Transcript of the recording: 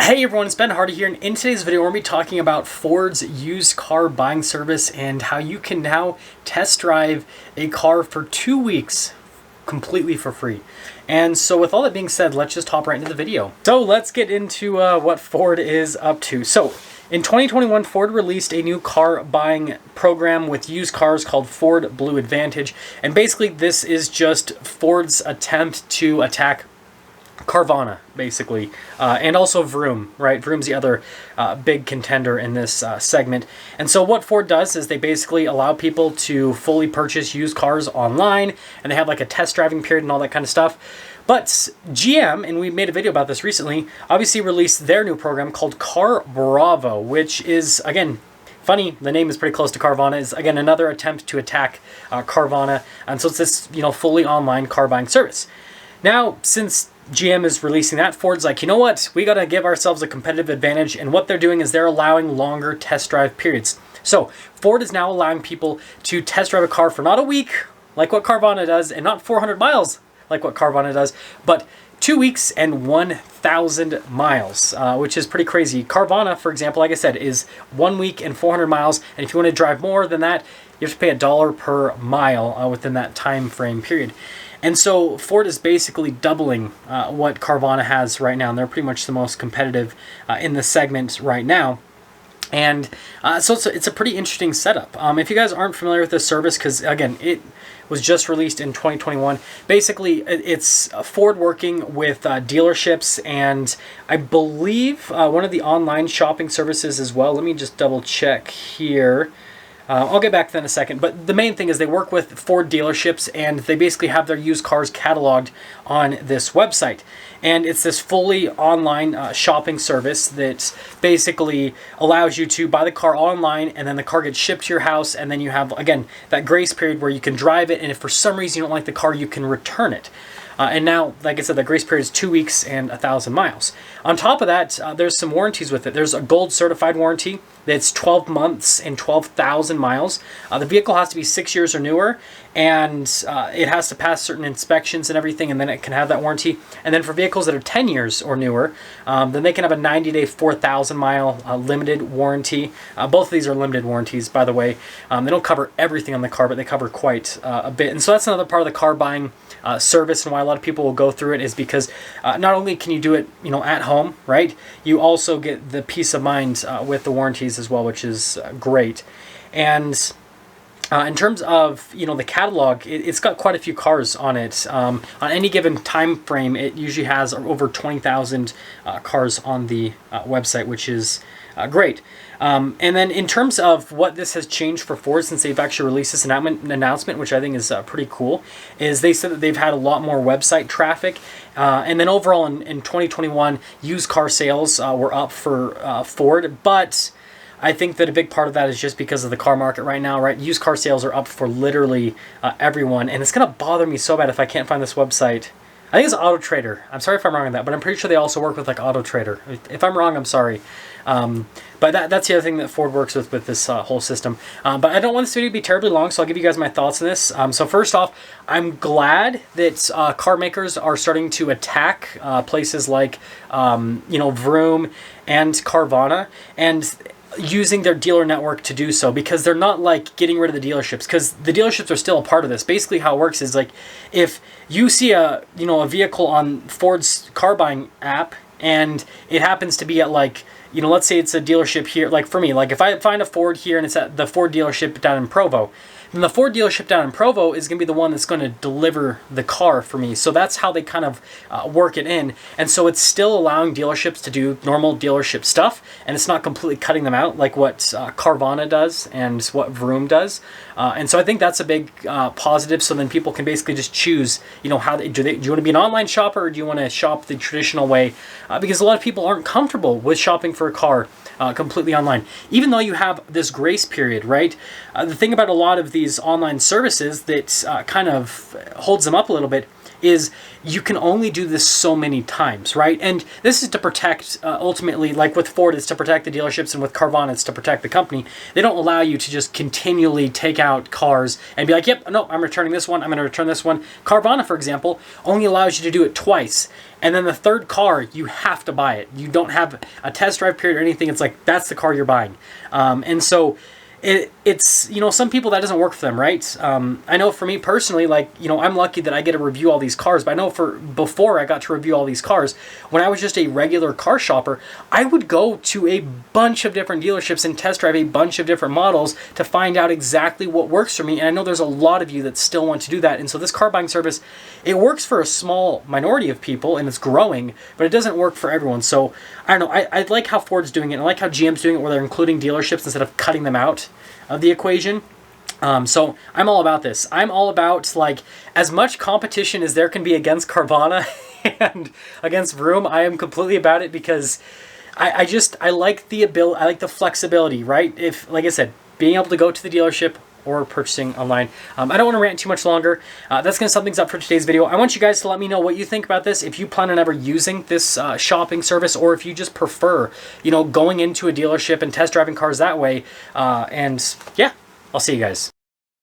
Hey everyone, it's Ben Hardy here, and in today's video we're going to be talking about Ford's used car buying service and how you can now test drive a car for 2 weeks completely for free. And so with all that being said, let's just hop right into the video. So let's get into what Ford is up to. So in 2021, Ford released a new car buying program with used cars called Ford Blue Advantage. And basically this is just Ford's attempt to attack Carvana, basically, and also Vroom, right? Vroom's the other big contender in this segment. And so what Ford does is they basically allow people to fully purchase used cars online, and they have like a test driving period and all that kind of stuff. But GM, and we made a video about this recently, obviously released their new program called Car Bravo, which is, again, funny, the name is pretty close to Carvana, is again another attempt to attack Carvana. And so it's this, fully online car buying service. Now, since GM is releasing that, Ford's like, you know what, we got to give ourselves a competitive advantage, and what they're doing is they're allowing longer test drive periods. So Ford is now allowing people to test drive a car for not a week, like what Carvana does, and not 400 miles, like what Carvana does, but 2 weeks and 1,000 miles, which is pretty crazy. Carvana, for example, like I said, is 1 week and 400 miles, and if you want to drive more than that, you have to pay $1 per mile within that time frame period. And so Ford is basically doubling what Carvana has right now, and they're pretty much the most competitive in the segment right now. And so it's a pretty interesting setup. If you guys aren't familiar with this service, because again, it was just released in 2021, basically it's Ford working with dealerships, and I believe one of the online shopping services as well. Let me just double check here. I'll get back to that in a second, but the main thing is they work with Ford dealerships, and they basically have their used cars cataloged on this website. And it's this fully online shopping service that basically allows you to buy the car online, and then the car gets shipped to your house, and then you have, again, that grace period where you can drive it, and if for some reason you don't like the car, you can return it. And now, like I said, the grace period is 2 weeks and 1,000 miles. On top of that, there's some warranties with it. There's a gold certified warranty that's 12 months and 12,000 miles. The vehicle has to be 6 years or newer, and it has to pass certain inspections and everything, and then it can have that warranty. And then for vehicles that are 10 years or newer, then they can have a 90-day, 4,000-mile limited warranty. Both of these are limited warranties, by the way. They don't cover everything on the car, but they cover quite a bit. And so that's another part of the car buying service, and why a lot of people will go through it is because not only can you do it, at home, right? You also get the peace of mind with the warranties as well, which is great. And in terms of the catalog, it's got quite a few cars on it. On any given time frame, it usually has over 20,000 cars on the website, which is great. And then in terms of what this has changed for Ford since they've actually released this announcement, which I think is pretty cool, is they said that they've had a lot more website traffic. And then overall in 2021, used car sales were up for Ford, but I think that a big part of that is just because of the car market right now, right? Used car sales are up for literally everyone, and it's going to bother me so bad if I can't find this website. I think it's Auto Trader. I'm sorry if I'm wrong on that, but I'm pretty sure they also work with like Auto Trader. If I'm wrong, I'm sorry. But that's the other thing that Ford works with this whole system. But I don't want this video to be terribly long, so I'll give you guys my thoughts on this. So first off, I'm glad that car makers are starting to attack places like Vroom and Carvana, and using their dealer network to do so, because they're not like getting rid of the dealerships, because the dealerships are still a part of this. Basically how it works is like if you see a vehicle on Ford's car buying app, and it happens to be at like, let's say it's a dealership here, like for me, like if I find a Ford here and it's at the Ford dealership down in Provo, then the Ford dealership down in Provo is going to be the one that's going to deliver the car for me. So that's how they kind of work it in. And so it's still allowing dealerships to do normal dealership stuff, and it's not completely cutting them out like what Carvana does and what Vroom does. And so I think that's a big positive. So then people can basically just choose, how do you want to be an online shopper, or do you want to shop the traditional way? Because a lot of people aren't comfortable with shopping for a car completely online, even though you have this grace period, right? The thing about a lot of these online services that kind of holds them up a little bit is you can only do this so many times, right? And this is to protect, ultimately, like with Ford, it's to protect the dealerships, and with Carvana, it's to protect the company. They don't allow you to just continually take out cars and be like, yep, no, I'm returning this one, I'm going to return this one. Carvana, for example, only allows you to do it twice. And then the third car, you have to buy it. You don't have a test drive period or anything. It's like, that's the car you're buying. And so it's, you know, some people that doesn't work for them, right? I know for me personally, like, you know, I'm lucky that I get to review all these cars, but I know before I got to review all these cars, when I was just a regular car shopper, I would go to a bunch of different dealerships and test drive a bunch of different models to find out exactly what works for me. And I know there's a lot of you that still want to do that. And so this car buying service, it works for a small minority of people, and it's growing, but it doesn't work for everyone. So I don't know. I like how Ford's doing it, and I like how GM's doing it, where they're including dealerships instead of cutting them out of the equation. So I'm all about this. I'm all about, like, as much competition as there can be against Carvana and against Vroom. I am completely about it, because I like the ability, I like the flexibility, right? If, like I said, being able to go to the dealership or purchasing online. I don't want to rant too much longer. That's going to sum things up for today's video. I want you guys to let me know what you think about this, if you plan on ever using this shopping service, or if you just prefer, you know, going into a dealership and test driving cars that way. And yeah, I'll see you guys.